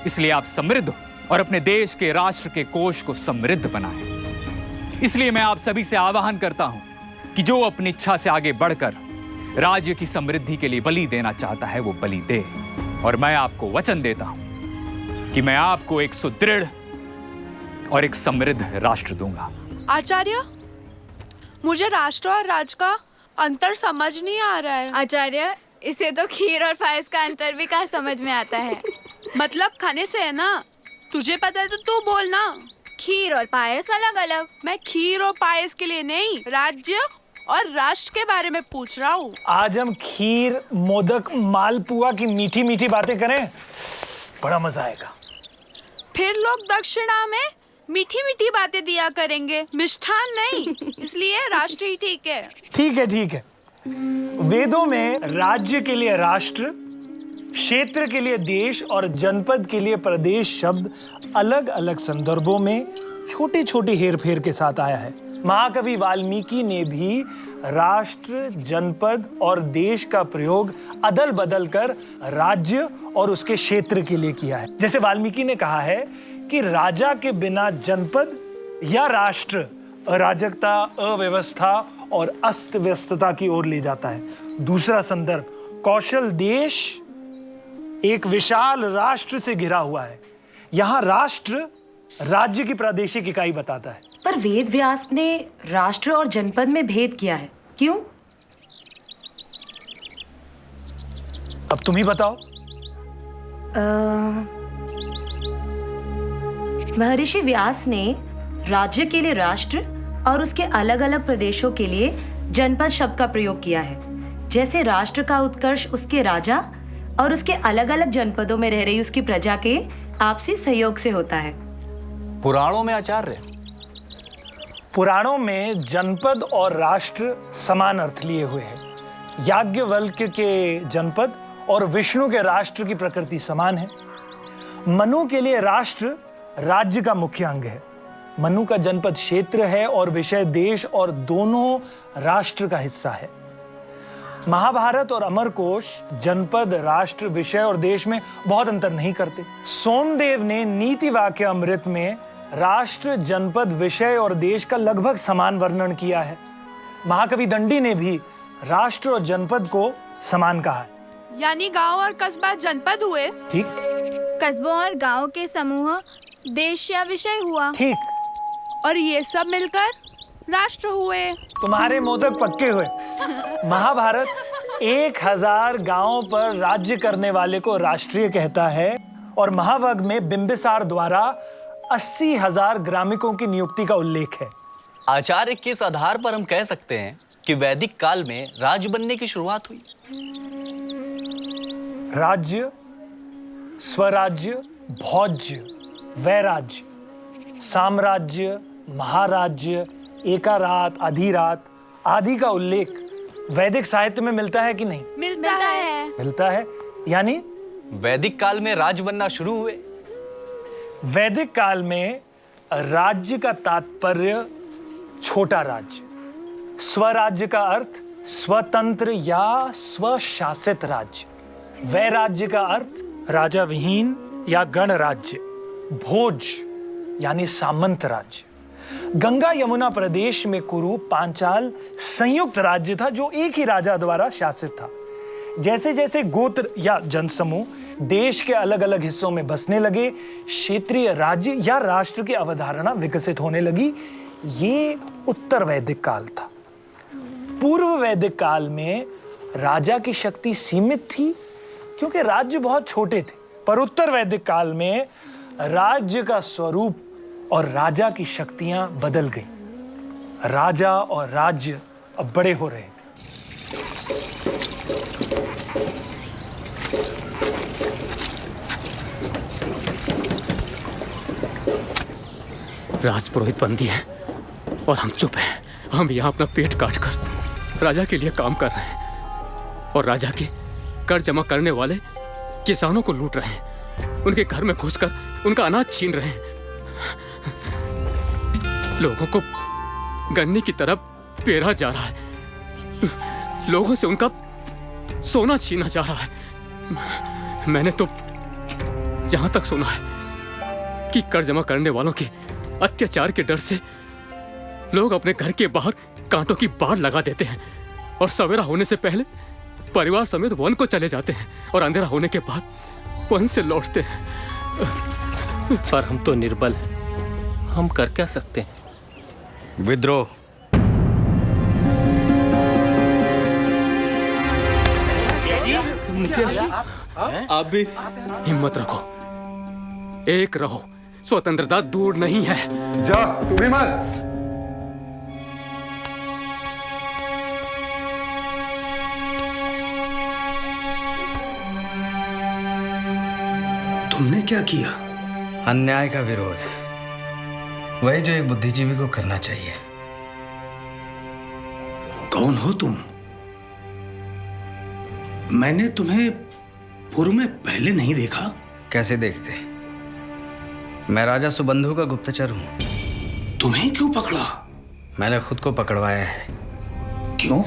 H: इसलिए आप समृद्ध और अपने देश के, राष्ट्र के कोष को समृद्ध बनाएं। इसलिए मैं आप सभी से आह्वान करता हूं कि जो अपनी इच्छा से आगे बढ़कर राज्य की समृद्धि के लिए बलि देना चाहता है, वो बलि दे। और मैं आपको वचन देता हूं कि मैं आपको एक सुदृढ़ और एक समृद्ध राष्ट्र दूंगा।
T: आचार्य, मुझे राष्ट्र और राज का अंतर समझ नहीं आ रहा है।
D: आचार्य, इसे तो खीर और पायस का अंतर भी कहाँ समझ में आता है।
T: मतलब खाने से है ना, तुझे पता है तो तू बोल ना।
D: खीर और पायस अलग अलग।
T: मैं खीर और पायस के लिए नहीं, राज्य और राष्ट्र के बारे में पूछ रहा हूँ।
N: आज हम खीर, मोदक, मालपुआ की मीठी मीठी बातें करें, बड़ा मजा आएगा।
T: फिर लोग दक्षिणा में मीठी मीठी बातें दिया करेंगे, मिष्ठान नहीं। इसलिए राष्ट्र ही ठीक है।
N: ठीक है, ठीक है। वेदों में राज्य के लिए राष्ट्र, क्षेत्र के लिए देश और जनपद के लिए प्रदेश शब्द अलग अलग संदर्भों में छोटी छोटी हेरफेर के साथ आया है। महाकवि वाल्मीकि ने भी राष्ट्र, जनपद और देश का प्रयोग अदल बदल कर राज्य और उसके क्षेत्र के लिए किया है। जैसे वाल्मीकि ने कहा है कि राजा के बिना जनपद या राष्ट्र अराजकता, अव्यवस्था और अस्त व्यस्तता की ओर ले जाता है। दूसरा संदर्भ, कौशल देश एक विशाल राष्ट्र से घिरा हुआ है। यहाँ राष्ट्र राज्य की प्रादेशिक इकाई बताता है।
I: पर वेद व्यास ने राष्ट्र और जनपद में भेद किया है, क्यों?
N: अब तुम ही बताओ।
I: महर्षि व्यास ने राज्य के लिए राष्ट्र और उसके अलग अलग प्रदेशों के लिए जनपद शब्द का प्रयोग किया है। जैसे राष्ट्र का उत्कर्ष उसके राजा और उसके अलग अलग जनपदों में रह रही उसकी प्रजा के आपसी सहयोग से होता है।
J: पुराणों में आचार्य,
N: पुराणों में जनपद और राष्ट्र समान अर्थ लिए हुए हैं। याज्ञवल्क्य के जनपद और विष्णु के राष्ट्र की प्रकृति समान है। मनु के लिए राष्ट्र राज्य का मुख्य अंग है। मनु का जनपद क्षेत्र है और विषय देश, और दोनों राष्ट्र का हिस्सा है। महाभारत और अमरकोश जनपद, राष्ट्र, विषय और देश में बहुत अंतर नहीं करते। सोमदेव ने नीति वाक्य अमृत में राष्ट्र, जनपद, विषय और देश का लगभग समान वर्णन किया है। महाकवि दंडी ने भी राष्ट्र और जनपद को समान कहा है।
T: यानी गांव और कस्बा जनपद हुए।
N: ठीक।
D: कस्बों और गांव के समूह देश या विषय हुआ।
N: ठीक।
T: और ये सब मिलकर राष्ट्र हुए।
N: तुम्हारे मोदक पक्के हुए। महाभारत 1000 गांवों पर राज्य करने वाले को राष्ट्रीय कहता है, और महावग में बिंबिसार द्वारा 80,000 ग्रामिकों की नियुक्ति का उल्लेख है।
J: आचार्य, किस आधार पर हम कह सकते हैं कि वैदिक काल में राज्य बनने की शुरुआत हुई?
N: राज्य, स्वराज्य, भोज्य, वैराज्य, साम्राज्य, महाराज्य, एकारात, अधिरात आदि का उल्लेख वैदिक साहित्य में मिलता है कि नहीं?
T: मिलता है।
N: मिलता है। यानी
J: वैदिक काल में राज्य बनना शुरू हुए।
N: वैदिक काल में राज्य का तात्पर्य छोटा राज्य, स्वराज्य का अर्थ स्वतंत्र या स्वशासित राज्य, वैराज्य का अर्थ राजा विहीन या गणराज्य, भोज यानी सामंत राज्य। गंगा यमुना प्रदेश में कुरु, पांचाल संयुक्त राज्य था जो एक ही राजा द्वारा शासित था। जैसे जैसे गोत्र या जनसमूह देश के अलग अलग हिस्सों में बसने लगे, क्षेत्रीय राज्य या राष्ट्र की अवधारणा विकसित होने लगी। ये उत्तर वैदिक काल था। पूर्व वैदिक काल में राजा की शक्ति सीमित थी क्योंकि राज्य बहुत छोटे थे, पर उत्तर वैदिक काल में राज्य का स्वरूप और राजा की शक्तियां बदल गई। राजा और राज्य अब बड़े हो रहे थे।
C: राजपुरोहित बंदी हैं और हम चुप हैं। हम यहाँ अपना पेट काट कर राजा के लिए काम कर रहे हैं और राजा के कर जमा करने वाले किसानों को लूट रहे हैं, उनके घर में घुसकर उनका अनाज छीन रहे हैं, लोगों को गन्ने की तरफ पेरा जा रहा है, लोगों से उनका सोना छीना जा रहा है। मैंने तो यहां तक सुना है कि कर जमा करने वालों के अत्याचार के डर से लोग अपने घर के बाहर कांटों की बाड़ लगा देते हैं और सवेरा होने से पहले परिवार समेत वन को चले जाते हैं और अंधेरा होने के बाद वन से लौटते हैं।
M: पर हम तो निर्बल हैं, हम कर क्या सकते हैं?
E: विद्रोह।
C: आप भी हिम्मत रखो, एक रहो, स्वतंत्रता दूर नहीं है।
B: जा तू भी मत।
V: तुमने क्या किया?
U: अन्याय का विरोध, वही जो एक बुद्धिजीवी को करना चाहिए।
V: कौन हो तुम? मैंने तुम्हें पूर्व में पहले नहीं देखा।
U: कैसे देखते? मैं राजा सुबंधु का गुप्तचर हूं।
V: तुम्हें क्यों पकड़ा?
U: मैंने खुद को पकड़वाया है।
V: क्यों?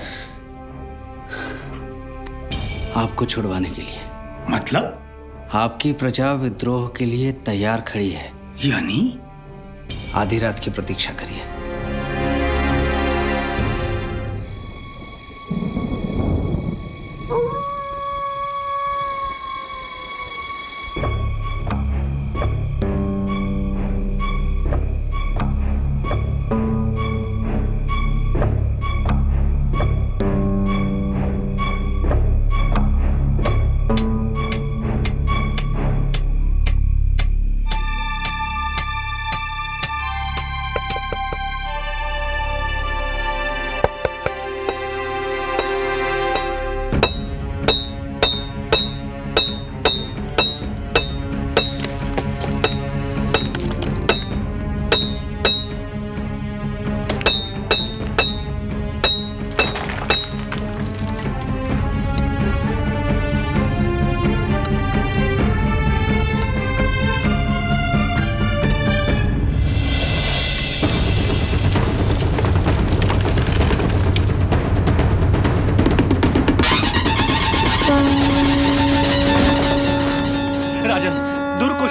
U: आपको छुड़वाने के लिए।
V: मतलब?
U: आपकी प्रजा विद्रोह के लिए तैयार खड़ी है।
V: यानी?
U: आधी रात की प्रतीक्षा करिए।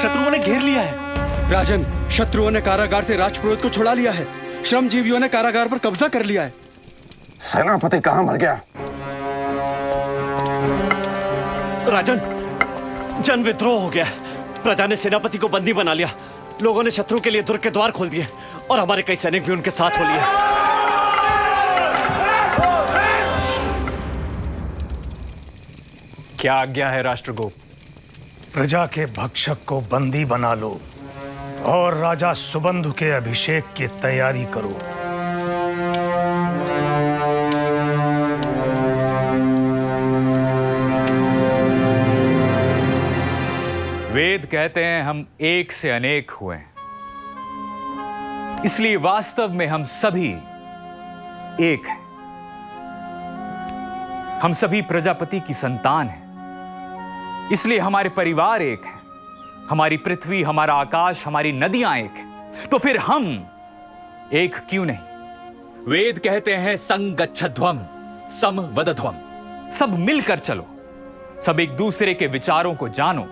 N: शत्रुओं ने घेर लिया है।
E: राजन, शत्रुओं ने कारागार से राजपुरोहित को छुड़ा लिया है। श्रमजीवियों ने कारागार पर कब्जा कर लिया है।
B: सेनापति कहां मर गया?
O: राजन, जन विद्रोह हो गया। प्रजा ने सेनापति को बंदी बना लिया। लोगों ने शत्रु के लिए दुर्ग के द्वार खोल दिए और हमारे कई सैनिक भी उनके साथ हो लिए।
A: क्या आज्ञा है राष्ट्रगोप?
N: प्रजा के भक्षक को बंदी बना लो और राजा सुबंधु के अभिषेक की तैयारी करो।
H: वेद कहते हैं हम एक से अनेक हुए हैं, इसलिए वास्तव में हम सभी एक हैं। हम सभी प्रजापति की संतान हैं, इसलिए हमारे परिवार एक हैं। हमारी पृथ्वी, हमारा आकाश, हमारी नदियां एक हैं। तो फिर हम एक क्यों नहीं? वेद कहते हैं संगच्छध्वम सम वदध्वम, सब मिलकर चलो, सब एक दूसरे के विचारों को जानो।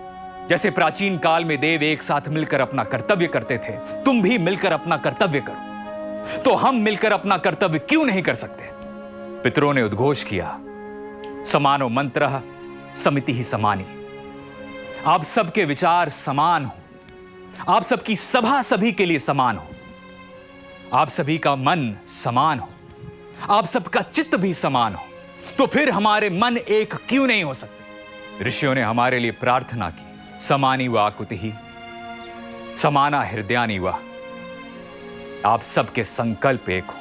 H: जैसे प्राचीन काल में देव एक साथ मिलकर अपना कर्तव्य करते थे, तुम भी मिलकर अपना कर्तव्य करो। तो हम मिलकर अपना कर्तव्य क्यों नहीं कर सकते? पितरों ने उद्घोष किया, समानो मंत्रः समिति ही समानी। आप सबके विचार समान हो, आप सबकी सभा सभी के लिए समान हो, आप सभी का मन समान हो, आप सबका चित्त भी समान हो। तो फिर हमारे मन एक क्यों नहीं हो सकते? ऋषियों ने हमारे लिए प्रार्थना की, समानी व आकुतिः समाना हृदयानि वा। आप सबके संकल्प एक हो,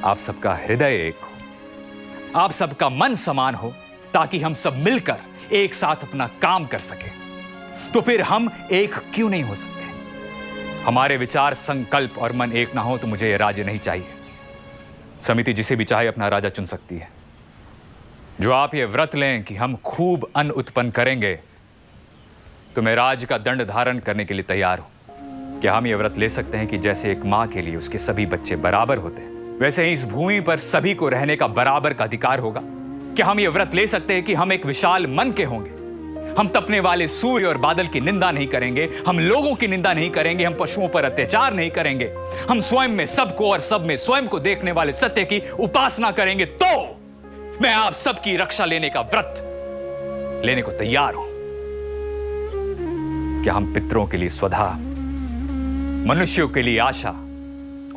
H: आप सबका हृदय एक हो, आप सबका मन समान हो, ताकि हम सब मिलकर एक साथ अपना काम कर सके। तो फिर हम एक क्यों नहीं हो सकते? हमारे विचार, संकल्प और मन एक ना हो तो मुझे यह राज्य नहीं चाहिए। समिति जिसे भी चाहे अपना राजा चुन सकती है। जो आप ये व्रत लें कि हम खूब अन्न उत्पन्न करेंगे, तो मैं राज का दंड धारण करने के लिए तैयार हूं। क्या हम ये व्रत ले सकते हैं कि जैसे एक मां के लिए उसके सभी बच्चे बराबर होते हैं, वैसे ही इस भूमि पर सभी को रहने का बराबर का अधिकार होगा? क्या हम ये व्रत ले सकते हैं कि हम एक विशाल मन के होंगे? हम तपने वाले सूर्य और बादल की निंदा नहीं करेंगे, हम लोगों की निंदा नहीं करेंगे, हम पशुओं पर अत्याचार नहीं करेंगे, हम स्वयं में सबको और सब में स्वयं को देखने वाले सत्य की उपासना करेंगे। तो मैं आप सबकी रक्षा लेने का व्रत लेने को तैयार हूं। कि हम पितरों के लिए स्वधा, मनुष्यों के लिए आशा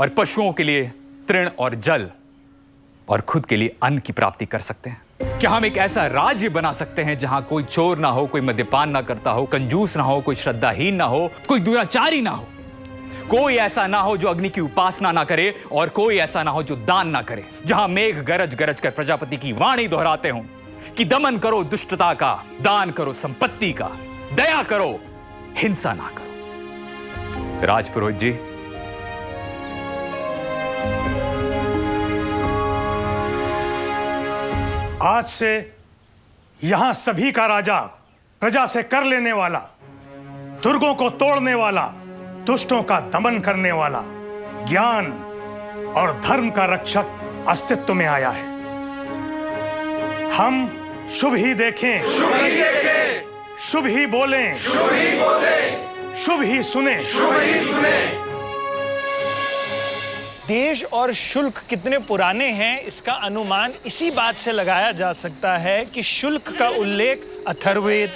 H: और पशुओं के लिए तृण और जल और खुद के लिए अन्न की प्राप्ति कर सकते हैं? क्या हम एक ऐसा राज्य बना सकते हैं जहां कोई चोर ना हो, कोई मद्यपान ना करता हो, कंजूस ना हो, कोई श्रद्धाहीन ना हो, कोई दुराचारी ना हो, कोई ऐसा ना हो जो अग्नि की उपासना ना करे और कोई ऐसा ना हो जो दान ना करे, जहां मेघ गरज गरज कर प्रजापति की वाणी दोहराते हों कि दमन करो दुष्टता का, दान करो संपत्ति का, दया करो, हिंसा ना करो। राजपुरोहित जी,
N: आज से यहां सभी का राजा, प्रजा से कर लेने वाला, दुर्गों को तोड़ने वाला, दुष्टों का दमन करने वाला, ज्ञान और धर्म का रक्षक अस्तित्व में आया है। हम शुभ ही देखें, शुभ ही देखें, शुभ ही बोलें, शुभ ही बोलें, शुभ ही सुने, शुभ ही सुने। देश और शुल्क कितने पुराने हैं इसका अनुमान इसी बात से लगाया जा सकता है कि शुल्क का उल्लेख अथर्ववेद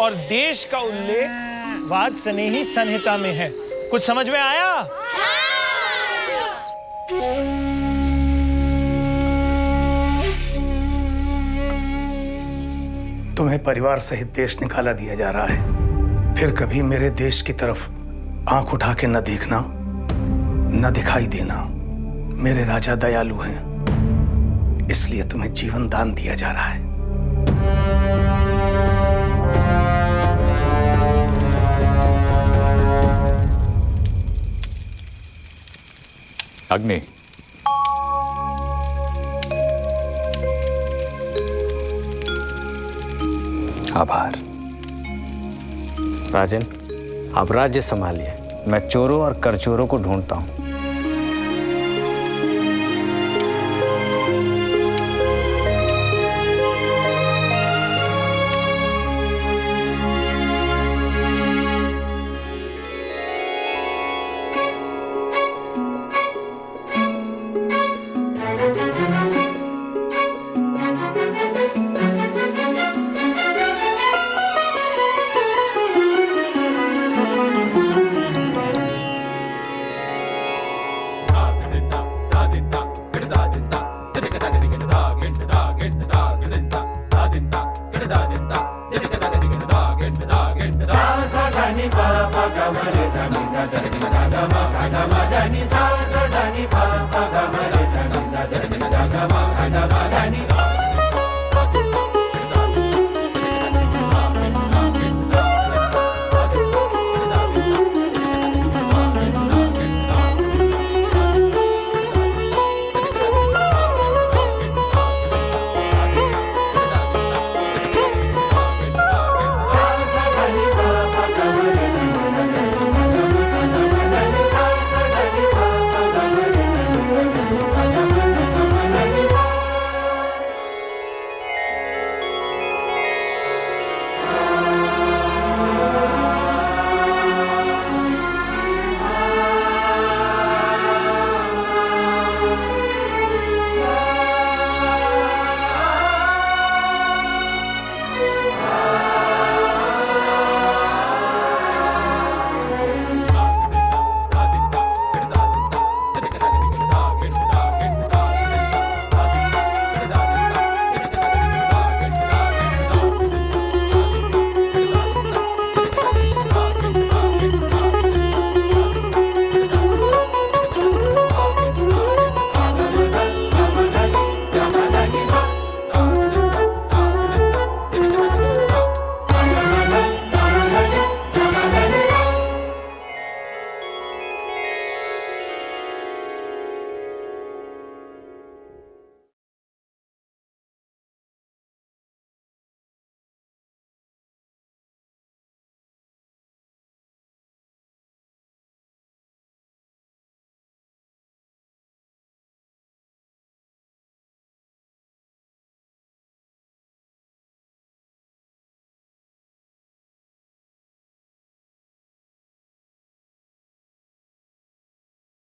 N: और देश का उल्लेख वाजसनेयी संहिता में है। कुछ समझ में आया? तुम्हें परिवार सहित देश निकाला दिया जा रहा है। फिर कभी मेरे देश की तरफ आंख उठा के न देखना, न दिखाई देना। मेरे राजा दयालु हैं, इसलिए तुम्हें जीवन दान दिया जा रहा है।
H: अग्नि,
G: आभार। राजन, आप राज्य संभालिए, मैं चोरों और करचोरों को ढूंढता हूं।
Q: Sa